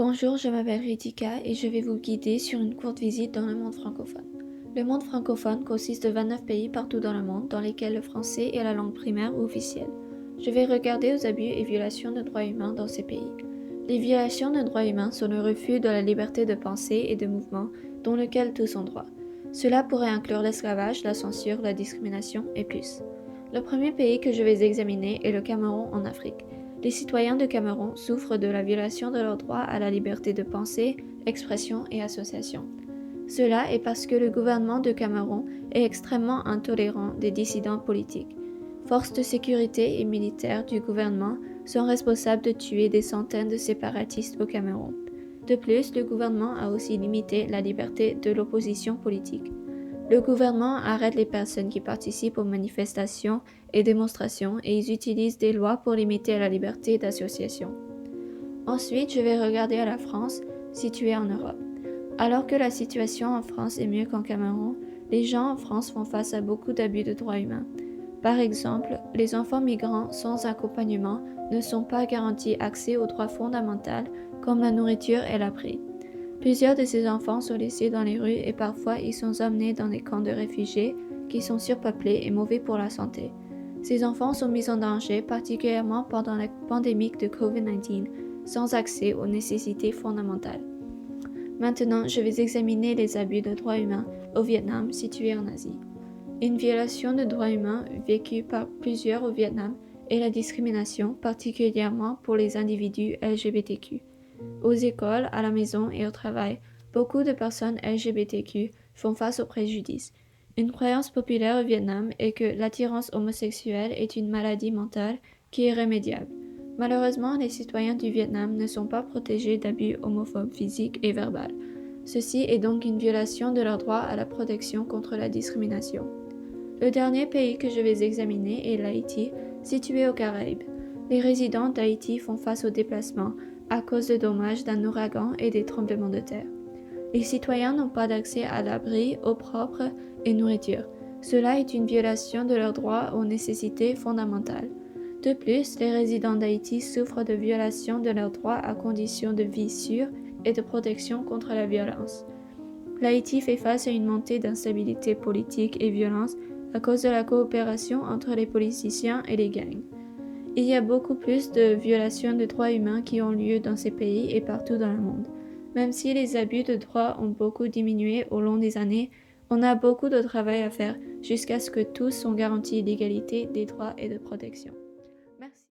Bonjour, je m'appelle Ritika et je vais vous guider sur une courte visite dans le monde francophone. Le monde francophone consiste de 29 pays partout dans le monde dans lesquels le français est la langue primaire ou officielle. Je vais regarder aux abus et violations de droits humains dans ces pays. Les violations de droits humains sont le refus de la liberté de pensée et de mouvement dont lequel tous ont droit. Cela pourrait inclure l'esclavage, la censure, la discrimination et plus. Le premier pays que je vais examiner est le Cameroun en Afrique. Les citoyens de Cameroun souffrent de la violation de leur droit à la liberté de pensée, expression et association. Cela est parce que le gouvernement de Cameroun est extrêmement intolérant des dissidents politiques. Forces de sécurité et militaires du gouvernement sont responsables de tuer des centaines de séparatistes au Cameroun. De plus, le gouvernement a aussi limité la liberté de l'opposition politique. Le gouvernement arrête les personnes qui participent aux manifestations et démonstrations et ils utilisent des lois pour limiter la liberté d'association. Ensuite, je vais regarder à la France, située en Europe. Alors que la situation en France est mieux qu'en Cameroun, les gens en France font face à beaucoup d'abus de droits humains. Par exemple, les enfants migrants sans accompagnement ne sont pas garantis accès aux droits fondamentaux comme la nourriture et l'abri. Plusieurs de ces enfants sont laissés dans les rues et parfois ils sont emmenés dans des camps de réfugiés qui sont surpeuplés et mauvais pour la santé. Ces enfants sont mis en danger particulièrement pendant la pandémie de COVID-19, sans accès aux nécessités fondamentales. Maintenant, je vais examiner les abus de droits humains au Vietnam, situé en Asie. Une violation de droits humains vécue par plusieurs au Vietnam est la discrimination, particulièrement pour les individus LGBTQ. Aux écoles, à la maison et au travail, beaucoup de personnes LGBTQ font face aux préjudices. Une croyance populaire au Vietnam est que l'attirance homosexuelle est une maladie mentale qui est remédiable. Malheureusement, les citoyens du Vietnam ne sont pas protégés d'abus homophobes physiques et verbaux. Ceci est donc une violation de leur droit à la protection contre la discrimination. Le dernier pays que je vais examiner est l'Haïti, situé aux Caraïbes. Les résidents d'Haïti font face aux déplacements à cause des dommages d'un ouragan et des tremblements de terre. Les citoyens n'ont pas d'accès à l'abri, eau propre et nourriture. Cela est une violation de leur droit aux nécessités fondamentales. De plus, les résidents d'Haïti souffrent de violations de leurs droits à conditions de vie sûres et de protection contre la violence. L'Haïti fait face à une montée d'instabilité politique et violence à cause de la coopération entre les politiciens et les gangs. Il y a beaucoup plus de violations de droits humains qui ont lieu dans ces pays et partout dans le monde. Même si les abus de droits ont beaucoup diminué au long des années, on a beaucoup de travail à faire jusqu'à ce que tous soient garantis l'égalité des droits et de protection.